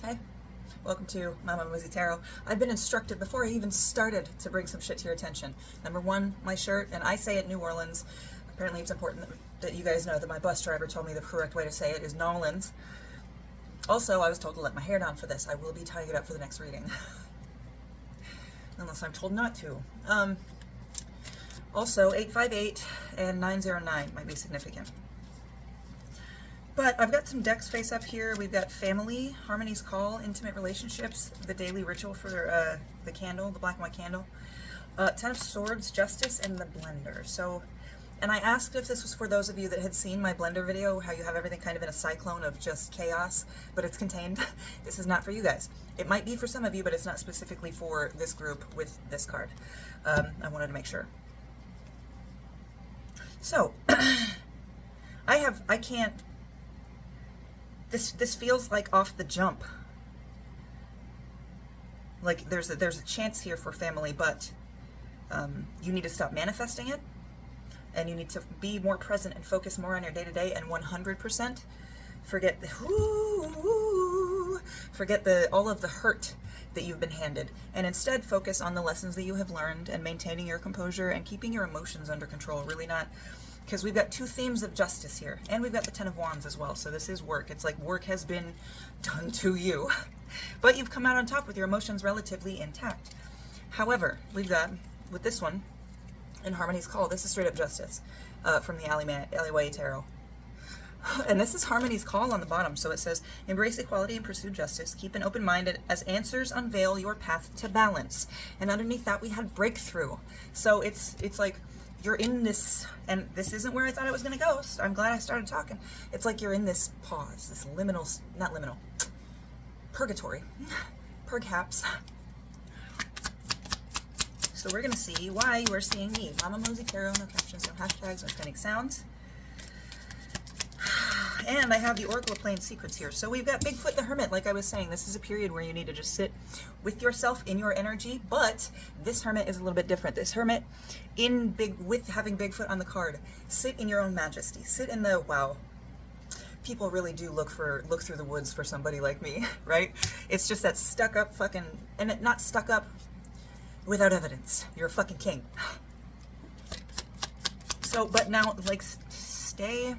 Hey, welcome to Mama Muzzy Tarot. I've been instructed before I even started to bring some shit to your attention. Number one, my shirt, and I say it New Orleans. Apparently it's important that you guys know that my bus driver told me the correct way to say it is Nolans. Also, I was told to let my hair down for this. I will be tying it up for the next reading. Unless I'm told not to. Also, 858 and 909 might be significant. But I've got some decks face up here. We've got Family, Harmony's Call, Intimate Relationships, the Daily Ritual for the candle, the black and white candle, Ten of Swords, Justice, and the Blender. So, and I asked if this was for those of you that had seen my Blender video, how you have everything kind of in a cyclone of just chaos, but it's contained. This is not for you guys. It might be for some of you, but it's not specifically for this group with this card. I wanted to make sure. So, I can't. This feels like off the jump. Like there's a chance here for family, but you need to stop manifesting it, and you need to be more present and focus more on your day-to-day, and 100% forget all of the hurt that you've been handed, and instead focus on the lessons that you have learned and maintaining your composure and keeping your emotions under control. Really not. Because we've got two themes of justice here, and we've got the Ten of Wands as well, so this is work. It's like work has been done to you, but you've come out on top with your emotions relatively intact. However, we've got, with this one, in Harmony's Call, this is straight up justice from the Alleyway Tarot. And this is Harmony's Call on the bottom, so it says, embrace equality and pursue justice. Keep an open mind as answers unveil your path to balance. And underneath that, we had breakthrough. So it's like, you're in this, and this isn't where I thought it was going to go, so I'm glad I started talking. It's like you're in this pause, this liminal, not liminal, purgatory, perhaps. So we're going to see why you are seeing me. Mama Muzzy Tarot, no captions, no hashtags, no trending sounds. And I have the Oracle of Plain Secrets here. So we've got Bigfoot the Hermit, like I was saying. This is a period where you need to just sit with yourself in your energy, but this Hermit is a little bit different. This Hermit, with having Bigfoot on the card, sit in your own majesty. Sit in the, wow, people really do look through the woods for somebody like me, right? It's just that stuck up fucking, and not stuck up without evidence. You're a fucking king. So, but now, like, stay.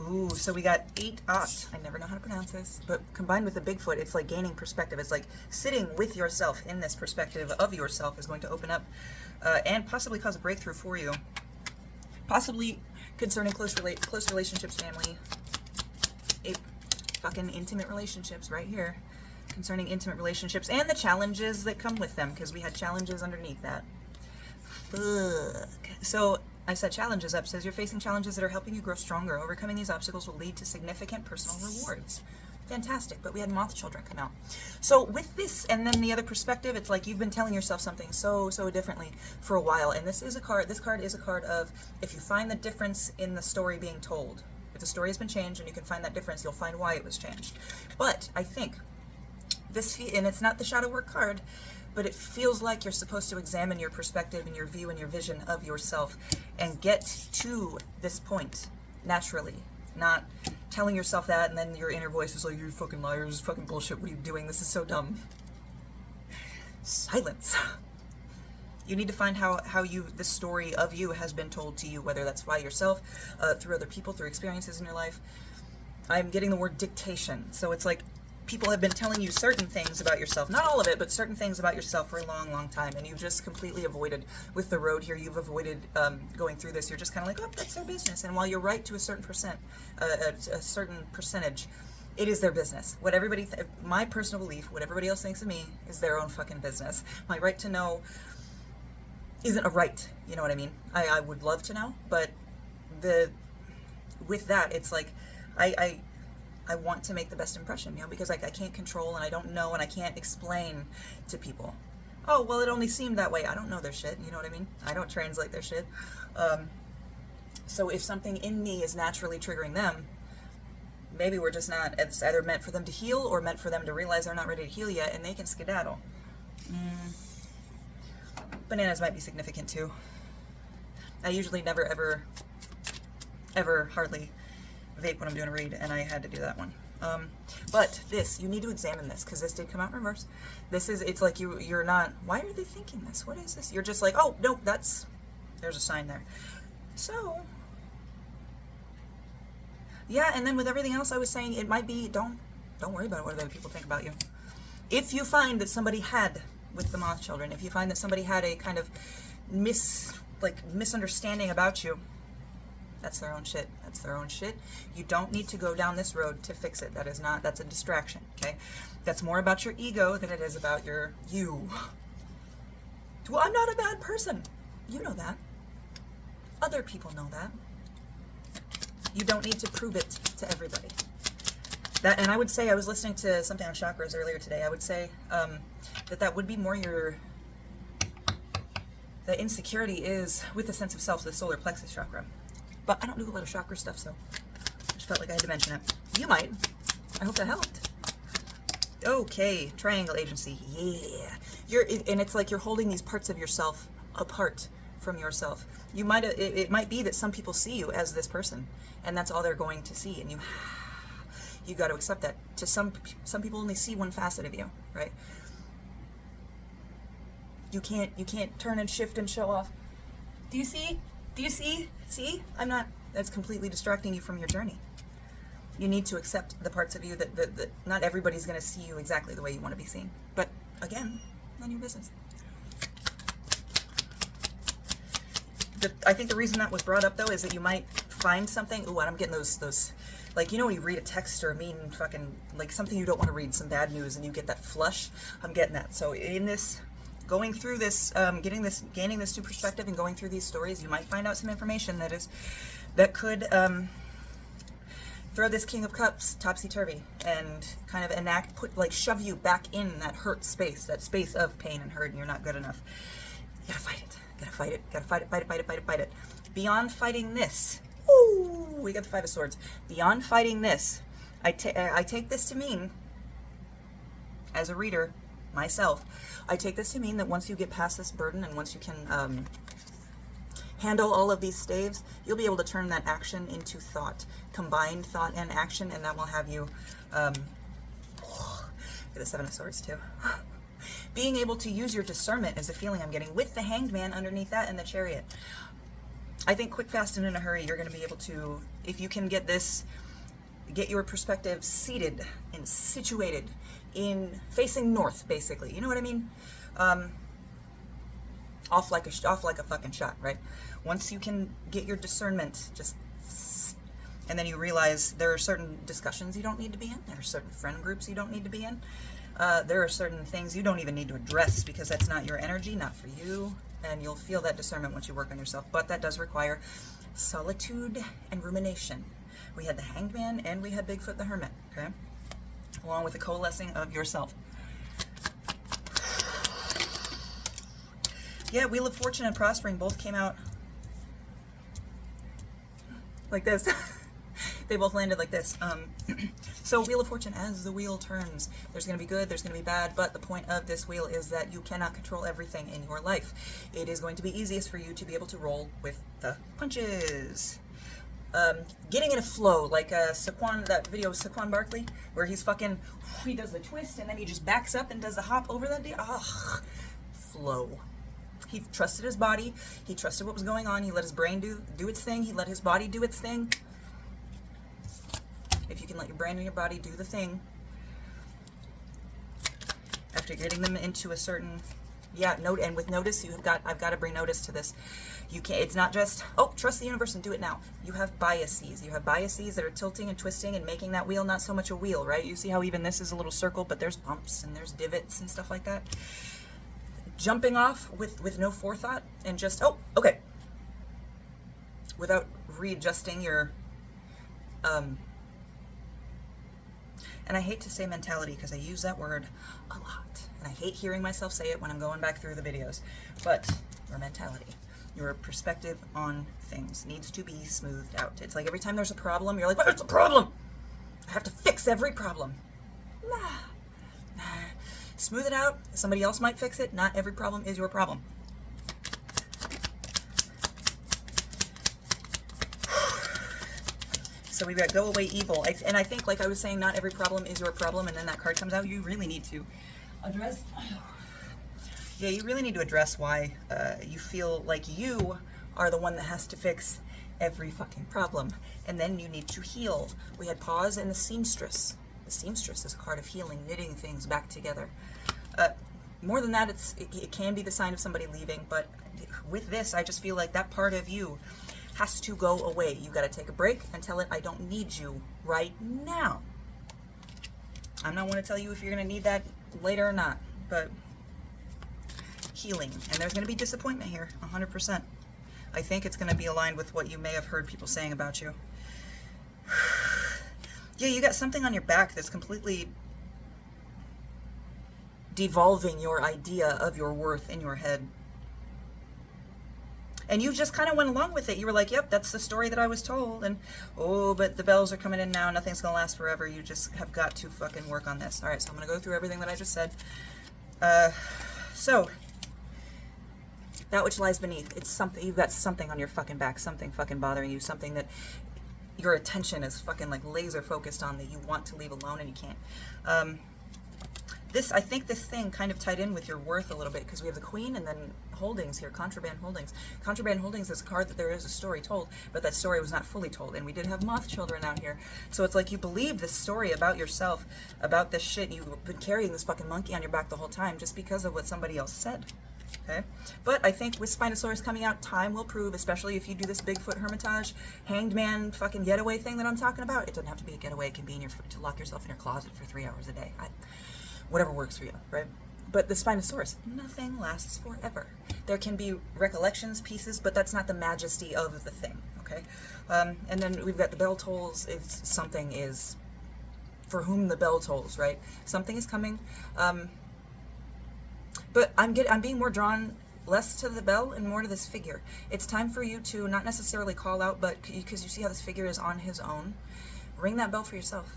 Ooh, so we got 8-aught. I never know how to pronounce this, but combined with the Bigfoot, it's like gaining perspective. It's like sitting with yourself in this perspective of yourself is going to open up and possibly cause a breakthrough for you. Possibly concerning close relationships, family. Fucking intimate relationships right here. Concerning intimate relationships and the challenges that come with them, because we had challenges underneath that. Fuck. So I said challenges up, says you're facing challenges that are helping you grow stronger. Overcoming these obstacles will lead to significant personal rewards. Fantastic, but we had moth children come out. So with this, and then the other perspective, it's like you've been telling yourself something so differently for a while. And this card is a card of, if you find the difference in the story being told, if the story has been changed and you can find that difference, you'll find why it was changed. But I think this, and it's not the shadow work card, but it feels like you're supposed to examine your perspective and your view and your vision of yourself and get to this point naturally, not telling yourself that and then your inner voice is like, you're fucking liars, fucking bullshit, what are you doing, this is so dumb. Silence. You need to find how the story of you has been told to you, whether that's by yourself, through other people, through experiences in your life. I'm getting the word dictation, so it's like people have been telling you certain things about yourself, not all of it, but certain things about yourself for a long time, and you've just completely avoided, with the road here, you've avoided going through this. You're just kind of like, oh, that's their business. And while you're right to a certain percentage, it is their business. What everybody, my personal belief, what everybody else thinks of me is their own fucking business. My right to know isn't a right, you know what I mean? I would love to know, but with that, it's like, I want to make the best impression, you know, because like I can't control and I don't know and I can't explain to people. Oh, well, it only seemed that way. I don't know their shit, you know what I mean? I don't translate their shit. So if something in me is naturally triggering them, maybe we're just not, it's either meant for them to heal or meant for them to realize they're not ready to heal yet and they can skedaddle. Bananas might be significant too. I usually never, ever hardly vape when I'm doing a read, and I had to do that one. But this, you need to examine this, because this did come out in reverse. This is, it's like you're not, why are they thinking this? What is this? You're just like, oh, no, there's a sign there. So, yeah, and then with everything else I was saying, it might be, don't worry about what other people think about you. If you find that somebody had, with the Moth Children, if you find that somebody had a kind of misunderstanding about you, that's their own shit. That's their own shit. You don't need to go down this road to fix it. That's a distraction, okay? That's more about your ego than it is about you. Well, I'm not a bad person. You know that. Other people know that. You don't need to prove it to everybody. And I would say, I was listening to something on chakras earlier today. I would say that would be more the insecurity is with the sense of self, the solar plexus chakra. But I don't do a lot of chakra stuff, so I just felt like I had to mention it. You might. I hope that helped. Okay, triangle agency. Yeah. And it's like you're holding these parts of yourself apart from yourself. It might be that some people see you as this person, and that's all they're going to see, and you got to accept that. To some people only see one facet of you, right? You can't turn and shift and show off. Do you see? See? That's completely distracting you from your journey. You need to accept the parts of you that not everybody's going to see you exactly the way you want to be seen. But again, none of your business. I think the reason that was brought up, though, is that you might find something. Ooh, and I'm getting those, like, you know when you read a text or a mean fucking, like something you don't want to read, some bad news, and you get that flush? I'm getting that. So in this, going through this, gaining this new perspective and going through these stories, you might find out some information that could throw this King of Cups topsy-turvy and kind of shove you back in that hurt space, that space of pain and hurt, and you're not good enough. You gotta fight it. Fight it. Beyond fighting this, we got the Five of Swords. Beyond fighting this, I take this to mean, as a reader myself, I take this to mean that once you get past this burden and once you can handle all of these staves, you'll be able to turn that action into thought, combined thought and action, and that will have you get the Seven of Swords too. Being able to use your discernment is a feeling I'm getting with the Hanged Man underneath that and the Chariot. I think quick, fast, and in a hurry, you're going to be able to, if you can get your perspective seated and situated in facing north, basically. You know what I mean? Off like a fucking shot, right? Once you can get your discernment, and then you realize there are certain discussions you don't need to be in. There are certain friend groups you don't need to be in. There are certain things you don't even need to address because that's not your energy, not for you, and you'll feel that discernment once you work on yourself. But that does require solitude and rumination. We had the Hanged Man and we had Bigfoot the Hermit, okay? Along with the coalescing of yourself. Yeah, Wheel of Fortune and Prospering both came out like this. They both landed like this. So Wheel of Fortune, as the wheel turns, there's going to be good, there's going to be bad, but the point of this wheel is that you cannot control everything in your life. It is going to be easiest for you to be able to roll with the punches. Getting in a flow, like that video of Saquon Barkley, where he does the twist and then he just backs up and does the hop over that. Flow. He trusted his body, he trusted what was going on, he let his brain do its thing, he let his body do its thing. If you can let your brain and your body do the thing, after getting them into a certain, note, and with notice, I've got to bring notice to this. You can't, it's not just, trust the universe and do it now. You have biases. You have biases that are tilting and twisting and making that wheel not so much a wheel, right? You see how even this is a little circle, but there's bumps and there's divots and stuff like that. Jumping off with no forethought and just, okay. Without readjusting your, and I hate to say mentality because I use that word a lot. And I hate hearing myself say it when I'm going back through the videos. But your mentality, your perspective on things needs to be smoothed out. It's like every time there's a problem, you're like, what's the problem? I have to fix every problem. Nah. Smooth it out. Somebody else might fix it. Not every problem is your problem. So we've got Go Away Evil. And I think, like I was saying, not every problem is your problem, and then that card comes out, you really need to address... Yeah, you really need to address why you feel like you are the one that has to fix every fucking problem. And then you need to heal. We had Pause and the Seamstress. The Seamstress is a card of healing, knitting things back together. More than that, it can be the sign of somebody leaving, but with this, I just feel like that part of you has to go away. You got to take a break and tell it, I don't need you right now. I'm not going to tell you if you're going to need that later or not, but healing. And there's going to be disappointment here, 100%. I think it's going to be aligned with what you may have heard people saying about you. Yeah, you got something on your back that's completely devolving your idea of your worth in your head. And you just kind of went along with it. You were like, yep, that's the story that I was told. And, oh, but the bells are coming in now. Nothing's going to last forever. You just have got to fucking work on this. All right, so I'm going to go through everything that I just said. So, that which lies beneath. It's something, you've got something on your fucking back. Something fucking bothering you. Something that your attention is fucking like laser focused on that you want to leave alone and you can't. I think this thing kind of tied in with your worth a little bit because we have the Queen and then Holdings here, Contraband Holdings. Contraband Holdings is a card that there is a story told, but that story was not fully told. And we did have Moth Children out here. So it's like you believe this story about yourself, about this shit. You've been carrying this fucking monkey on your back the whole time just because of what somebody else said. Okay, but I think with Spinosaurus coming out, time will prove, especially if you do this Bigfoot Hermitage, Hanged Man fucking getaway thing that I'm talking about. It doesn't have to be a getaway. It can be in to lock yourself in your closet for 3 hours a day. Whatever works for you, right? But the Spinosaurus, nothing lasts forever. There can be recollections, pieces, but that's not the majesty of the thing, okay? And then we've got the bell tolls. It's something is for whom the bell tolls, right? Something is coming. But I'm being more drawn less to the bell and more to this figure. It's time for you to not necessarily call out, but because you see how this figure is on his own, ring that bell for yourself.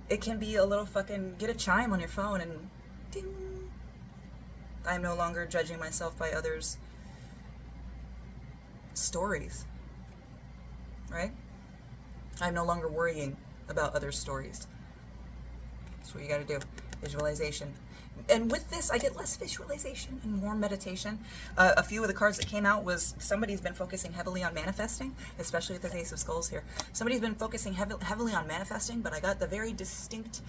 It can be a little fucking, get a chime on your phone and ding. I'm no longer judging myself by others' stories, right? I'm no longer worrying about others' stories. That's what you gotta do. Visualization. And with this, I get less visualization and more meditation. A few of the cards that came out was somebody's been focusing heavily on manifesting, especially with the Ace of Skulls here. Somebody's been focusing heavily on manifesting, but I got the very distinct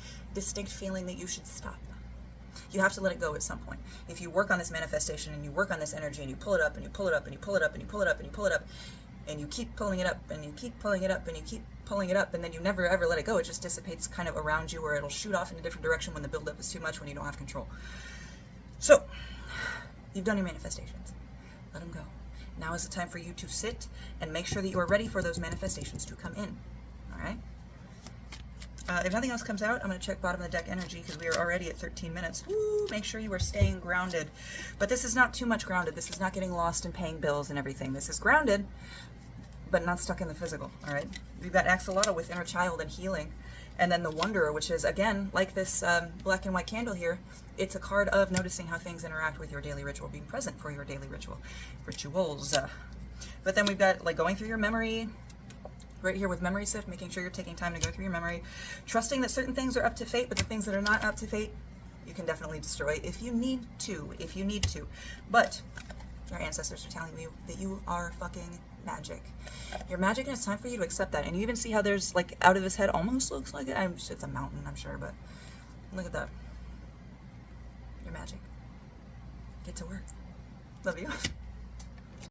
feeling that you should stop. You have to let it go at some point. If you work on this manifestation and you work on this energy and you pull it up and you pull it up and you pull it up and you pull it up and you pull it up and you keep pulling it up and you keep pulling it up and you keep pulling it up and then you never ever let it go, it just dissipates kind of around you, or it'll shoot off in a different direction when the buildup is too much, when you don't have control. So, you've done your manifestations. Let them go. Now is the time for you to sit and make sure that you are ready for those manifestations to come in. Alright? If nothing else comes out, I'm going to check bottom of the deck energy because we are already at 13 minutes. Woo! Make sure you are staying grounded. But this is not too much grounded. This is not getting lost and paying bills and everything. This is grounded, but not stuck in the physical. All right? We've got Axolotl with Inner Child and Healing. And then the Wanderer, which is, again, like this black and white candle here, it's a card of noticing how things interact with your daily ritual, being present for your daily rituals. But then we've got, like, going through your memory, right here with Memory Sift, making sure you're taking time to go through your memory, trusting that certain things are up to fate, but the things that are not up to fate, you can definitely destroy if you need to. But your ancestors are telling you that you are fucking magic. You're magic, and it's time for you to accept that. And you even see how there's, like, out of his head almost looks like it. It's a mountain, I'm sure, but look at that. You're magic. Get to work. Love you.